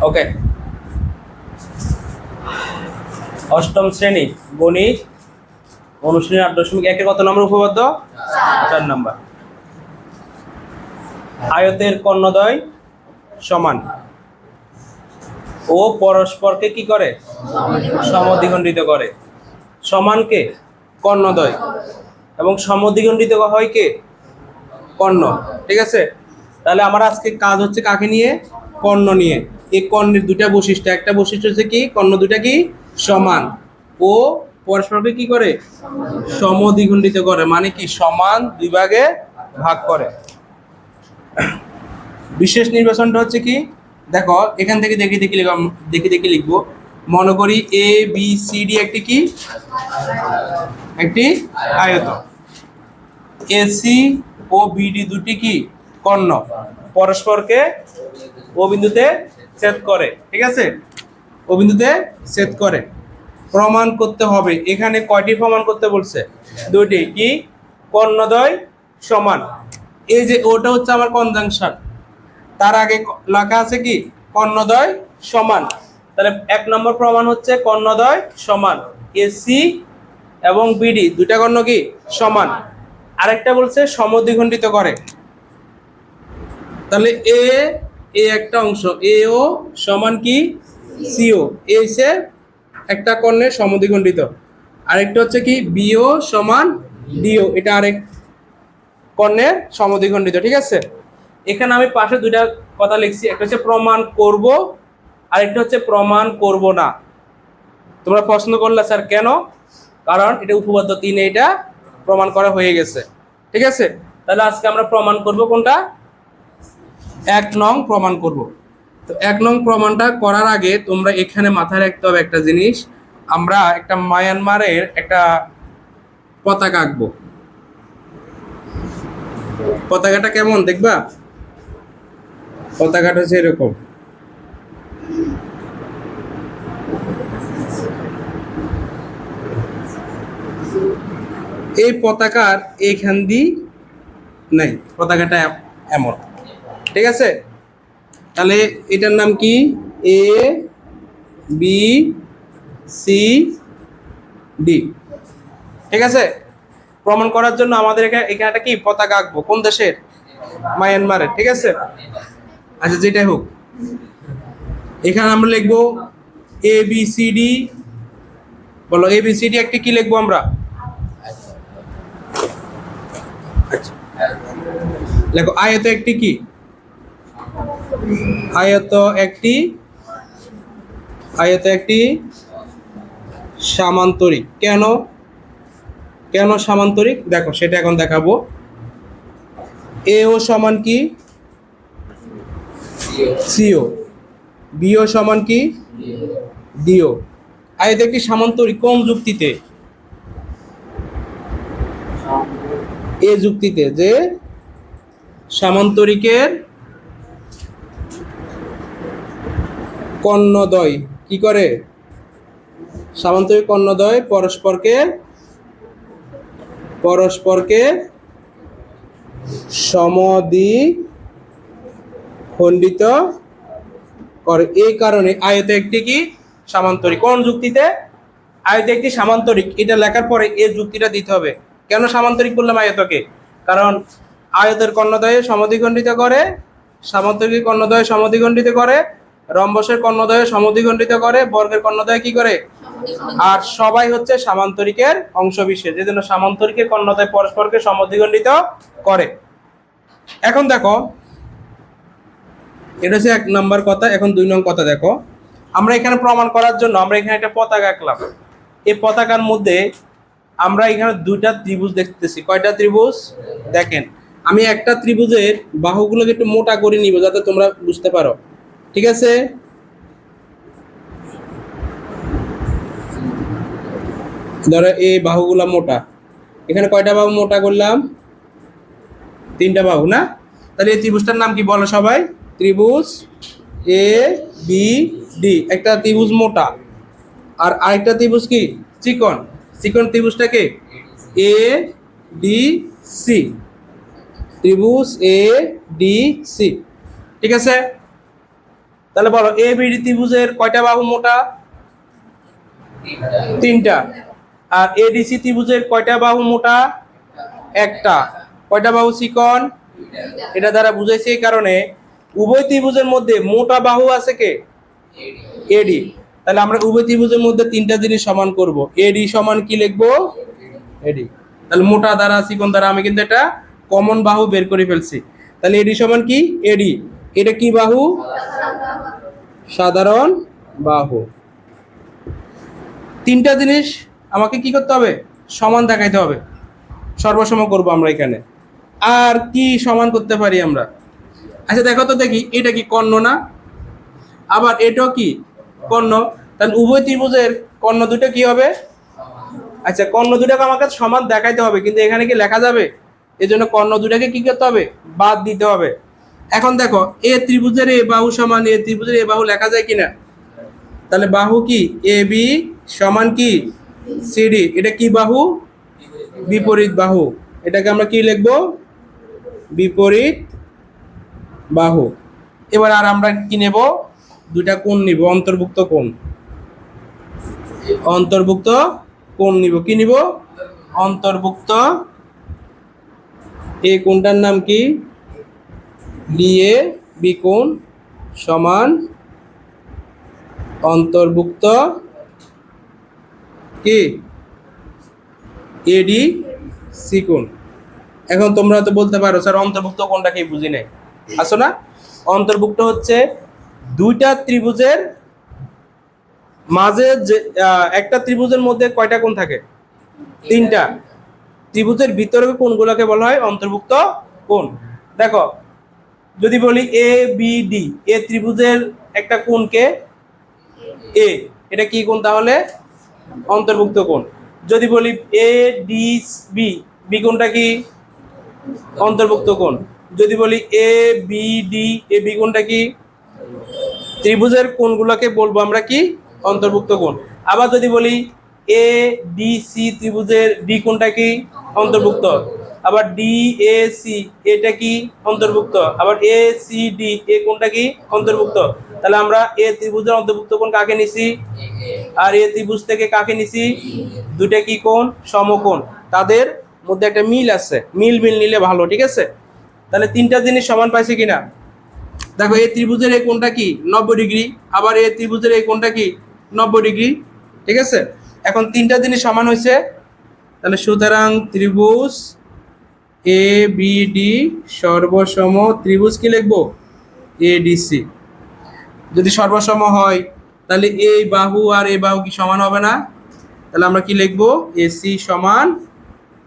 ওকে, অষ্টম শ্রেণী গণিত অনুশীলনী ৮.১ কত নম্বর উপপাদ্য? ৪ নম্বর। আয়তের কর্ণদ্বয় সমান ও পরস্পরকে কি করে? সমদ্বিখণ্ডিত করে। সমানকে কর্ণদ্বয় এবং সমদ্বিখণ্ডিত হয় কে? কর্ণ। ঠিক আছে, তাহলে আমার আজকে কাজ হচ্ছে কাকে নিয়ে? কর্ণ নিয়ে। এই কর্ণের দুটা বৈশিষ্ট্য, একটা বৈশিষ্ট্য হচ্ছে কি কর্ণ দুটা কি সমান ও পরস্পরকে কি করে? সমদ্বিখণ্ডিত করে, মানে কি সমান দুই ভাগে ভাগ করে। বিশেষ নির্বাচনটা হচ্ছে কি, দেখো এখান থেকে দেখি লিখবো। মনে করি এ বি সি ডি একটি কি? একটি আয়ত। এসি ও বিডি দুটি কি কর্ণ, পরস্পরকে ও বিন্দুতে ছেদ করে। ঠিক আছে, ও বিন্দুতে ছেদ করে। প্রমাণ করতে হবে। এখানে কয়টি প্রমাণ করতে বলছে? দুটি। কি? কর্ণদ্বয় সমান। এই যে ওটা হচ্ছে আমার কনজাংশন, তার আগে লেখা আছে কি কর্ণদ্বয় সমান। তাহলে ১ নম্বর প্রমাণ হচ্ছে কর্ণদ্বয় সমান, এসি এবং বিডি দুইটা কর্ণ কি সমান। আরেকটা বলছে সমদ্বিখণ্ডিত করে। তাহলে এ একটা অংশ এ ও সমান কি সিও, এ হচ্ছে একটা কর্ণের সমদ্বিখণ্ডিত। আরেকটা হচ্ছে কি বিও সমান ডিও, এটা আরেক কর্ণের সমদ্বিখণ্ডিত। ঠিক আছে, এখানে আমি পাশে দুইটা কথা লিখছি, একটা হচ্ছে প্রমাণ করব, আরেকটা হচ্ছে প্রমাণ করব না। তোমরা প্রশ্ন করলে স্যার কেন? কারণ এটা উপপাদ্য ৩-এ এটা প্রমাণ করা হয়ে গেছে। ঠিক আছে, তাহলে আজকে আমরা প্রমাণ করব কোনটা? ১ নং প্রমাণ করব। তো ১ নং প্রমাণটা করার আগে তোমরা এখানে মাথায় রাখতে হবে একটা জিনিস, আমরা একটা মায়ানমারের একটা পতাকা আঁকবো। পতাকাটা কেমন দেখবা? পতাকাটা হচ্ছে এরকম। এই পতাকার এইখান দিয়ে নাই, পতাকাটা এমন। ঠিক আছে, তাহলে এটার নাম কি? A B C D. ঠিক আছে, প্রমাণ করার জন্য আমাদের এখানে একটা কি পতাকা আঁকবো। কোন দেশের? মায়ানমারের। ঠিক আছে, আচ্ছা যেটাই হোক, এখানে আমরা লিখবো এ বি সি ডি। বলো এ বি সি ডি একটি কি লিখবো আমরা? আচ্ছা লেখো আয়ত একটি কি? আয়ত একটি সামান্তরিক। কেন সামান্তরিক দেখো সেটা এখন দেখাবো। এ ও সমান কি সিও, বিও সমান কি ডিও। আয়ত একটি সামান্তরিক কোন যুক্তিতে? এ যুক্তিতে, যে সামান্তরিকের কর্ণদ্বয় কি করে? সামান্তরিক কর্ণদ্বয় পরস্পরকে সমদ্বিখণ্ডিত করে। এই কারণে আয়ত একটি কি সামান্তরিক। কোন যুক্তিতে? আয়ত একটি সামান্তরিক, এটা লেখার পরে এই যুক্তিটা দিতে হবে। কেন সামান্তরিক বললাম আয়তকে? কারণ আয়তের কর্ণদ্বয়ে সমদ্বিখণ্ডিত করে, সামান্তরিক কর্ণদ্বয়ে সমদ্বিখণ্ডিত করে, রম্বসের কর্ণদ্বয়ে সমদ্বিখণ্ডিত করে, বর্গের কর্ণদ্বয়ে কি করে? আর সবাই হচ্ছে সামান্তরিকের অংশবিশেষ, যেজন্য সামান্তরিকের কর্ণদ্বয় পরস্পরকে সমদ্বিখণ্ডিত করে। এখন দেখো এটা হচ্ছে ১ নম্বর কথা। এখন ২ নং কথা দেখো, আমরা এখানে প্রমাণ করার জন্য আমরা এখানে একটা পতাকা আঁকলাম। এই পতাকার মধ্যে আমরা এখানে দুইটা ত্রিভুজ দেখতেছি। কয়টা ত্রিভুজ? দেখেন, আমি একটা ত্রিভুজের বাহুগুলোকে একটু মোটা করে নিব যাতে তোমরা বুঝতে পারো। ঠিক আছে, ধরো এই বাহুগুলা মোটা, এখানে কয়টা বাহু মোটা করলাম? 3টা বাহু না? তাহলে এই ত্রিভুজটার নাম কি বলো সবাই? ত্রিভুজ এ বি ডি। একটা ত্রিভুজ মোটা আর আরেকটা ত্রিভুজ কি চিকন। চিকন ত্রিভুজটাকে এ ডি সি, ত্রিভুজ এ ডি সি। ঠিক আছে, তাহলে বলো এ বি ত্রিভুজের কয়টা বাহু মোটা? তিনটা। আর এডিসি ত্রিভুজের কয়টা বাহু মোটা? একটা। কয়টা বাহু চিকন? এটা দ্বারা বুঝাইছে এই কারণে উভয় ত্রিভুজের মধ্যে মোটা বাহু আছে কে? এডি। তাহলে আমরা উভয় ত্রিভুজের মধ্যে তিনটা জিনিস সমান করব। এডি সমান কি লিখবো? এডি। তাহলে মোটা দ্বারা চিকন দ্বারা আমি কিন্তু এটা কমন বাহু বের করে ফেলছি। তাহলে এডি সমান কি? এডি। এটা কি বাহু? সাধারণ বাহু। তিনটা জিনিস আমাকে কি করতে হবে? সমান দেখাইতে হবে। সর্বসম করব আমরা এখানে। আর কি সমান করতে পারি আমরা? আচ্ছা দেখো তো দেখি, এটা কি কর্ণ না? আবার এটাও কি কর্ণ। তাহলে উভয় ত্রিভুজের কর্ণ দুটো কি হবে? আচ্ছা কর্ণ দুটাকে আমাকে সমান দেখাইতে হবে, কিন্তু এখানে কি লেখা যাবে? এই জন্য কর্ণ দুটাকে কি করতে হবে? বাদ দিতে হবে। এখন দেখো এ ত্রিভুজের এ বাহু সমান এ ত্রিভুজের এ বাহু লেখা যায় কিনা? তাহলে বাহু কি? এ বি সমান কি? সিডি। এটা কি বাহু? বিপরীত বাহু। এটাকে আমরা কি লিখবো? বিপরীত বাহু। এবার আর আমরা কি নেব? দুইটা কোণ নিব, অন্তর্ভুক্ত কোণ। অন্তর্ভুক্ত কোণ নিব। কি নিব? অন্তর্ভুক্ত। এই কোণটার নাম কি? ডিএ বি কোণ সমান অন্তর্ভুক্ত কি? এডি সি কোণ। এখন তোমরা তো বলতে পারো স্যার অন্তর্ভুক্ত কোণটা কি বুঝি নাই। আসো না? অন্তর্ভুক্ত হচ্ছে দুইটা ত্রিভুজের মাঝে যে একটা ত্রিভুজের মধ্যে কয়টা কোণ থাকে? তিনটা। ত্রিভুজের ভিতরে কোণগুলোকে বলা হয় অন্তর্ভুক্ত কোণ। দেখো যদি বলি এ বি ডি, এ ত্রিভুজের একটা কোণকে এ, এটা কি কোণ তাহলে? অন্তর্ভুক্ত কোণ। যদি বলি এ ডি বি, বি কোণটা কি? অন্তর্ভুক্ত কোণ। যদি বলি A B D, A B কোণটা কি? ত্রিভুজের কোণগুলোকে বলবো আমরা কি? অন্তর্ভুক্ত কোণ। আবার যদি বলি এ ডি সি ত্রিভুজের ডি কোণটা কি? অন্তর্ভুক্ত। আবার ডি এ সি এটা কি? অন্তর্ভুক্ত। আবার এ সি ডি এ কোণটা কি? অন্তর্ভুক্ত। তাহলে আমরা এ ত্রিভুজের অন্তর্ভুক্ত কোণ কাকে নিছি? আর এ ত্রিভুজ থেকে কাকে নিছি? দুটা কি কোণ? সমকোণ। তাদের মধ্যে একটা মিল আছে, মিল নিলে ভালো, ঠিক আছে? তাহলে তিনটা জিনিস সমান পাইছে কিনা? দেখো এই ত্রিভুজের এই কোণটা কি? 90 ডিগ্রি। আবার এই ত্রিভুজের এই কোণটা কি? 90 ডিগ্রি। ঠিক আছে? এখন তিনটা জিনিস সমান হয়েছে। তাহলে সুতরাং ত্রিভুজ এ বি ডি সর্বসম ত্রিভুজ কি লিখবো? এডিসি। যদি সর্বসম হয় তাহলে এই বাহু আর এই বাহু কি সমান হবে না? তাহলে আমরা কি লিখবো? এসি সমান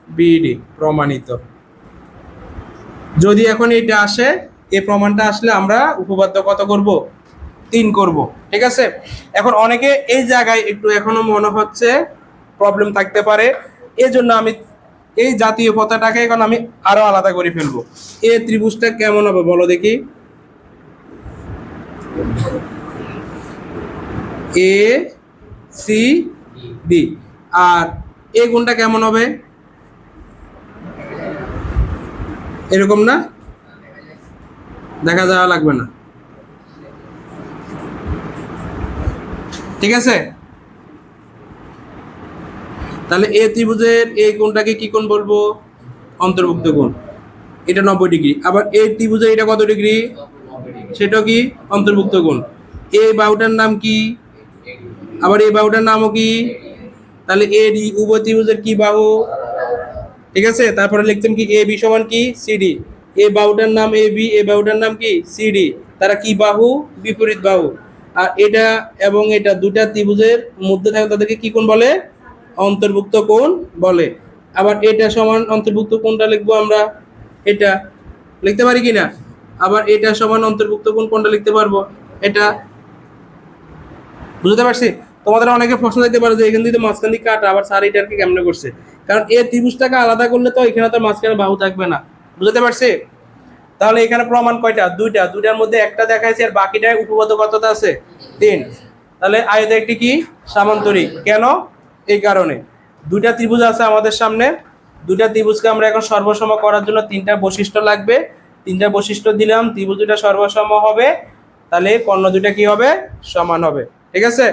বিডি। প্রমাণিত। যদি এখন এটা আসে, এই প্রমাণটা আসলে আমরা উপপাদ্য কত করব? 3 করব। ঠিক আছে? এখন অনেকে এই জায়গায় একটু এখনো মনে হচ্ছে প্রবলেম থাকতে পারে, এই জন্য আমি এই জাতীয় পথাটাকে এখন আমি আরো আলাদা করে ফেলবো। এই ত্রিভুজটা কেমন হবে বলো দেখি? A C D. আর এই কোণটা কেমন হবে? এরকম না? দেখা যাওয়া লাগবে না। ঠিক আছে? তাহলে এ ত্রিভুজের এই কোণটাকে কি কোণ বলবো? অন্তর্ভুক্ত কোণ। এটা 90 ডিগ্রি। আবার এই ত্রিভুজের এটা কত ডিগ্রি? সেটাও কি? অন্তর্ভুক্ত কোণ। এই বাহুটার নাম কি? আবার এই বাহুটার নামও কি? তাহলে এ ডি উভয় ত্রিভুজের কি বাহু? ঠিক আছে? তারপরে লিখতাম কি? এ বি সমান কি? সিডি। এই বাহুটার নাম এ বি, এই বাহুটার নাম কি? সিডি। তারা কি বাহু? বিপরীত বাহু। আর এটা এবং এটা দুটা ত্রিভুজের মধ্যে থাকে তাদেরকে কি কোণ বলে? অন্তর্ভুক্ত কোণ বলে। আবার এটা সমান অন্তর্ভুক্ত কোণটা লিখবো আমরা এটা। লিখতে পারি কিনা? আবার এটা সমান অন্তর্ভুক্ত কোণ কোনটা লিখতে পারবো? এটা। বুঝতে পারছি? তোমাদের অনেকে প্রশ্ন দিতে পারে যে এখান থেকে মাঝখান দিয়ে কাটা, আবার স্যার এটাকে কেমনে করছে? কারণ এই ত্রিভুজটাকে আলাদা করলে তো এখানে তো মাঝখানে বাহু থাকবে না। বুঝতে পারছি? তাহলে এখানে প্রমাণ কয়টা? দুইটা। দুইটার মধ্যে একটা দেখাইছে আর বাকিটা উপপাদ্য কতটা আছে? 3। তাহলে আয়ত একটি কি? সামান্তরিক। কেন? এই কারণে দুইটা ত্রিভুজ আছে আমাদের সামনে। দুইটা ত্রিভুজকে আমরা এখন সর্বসম করার জন্য তিনটা বৈশিষ্ট্য লাগবে। তিনটা বৈশিষ্ট্য দিলাম, ত্রিভুজ দুটা সর্বসম হবে। তাহলে কর্ণ দুটা কি হবে? সমান হবে। ঠিক আছে।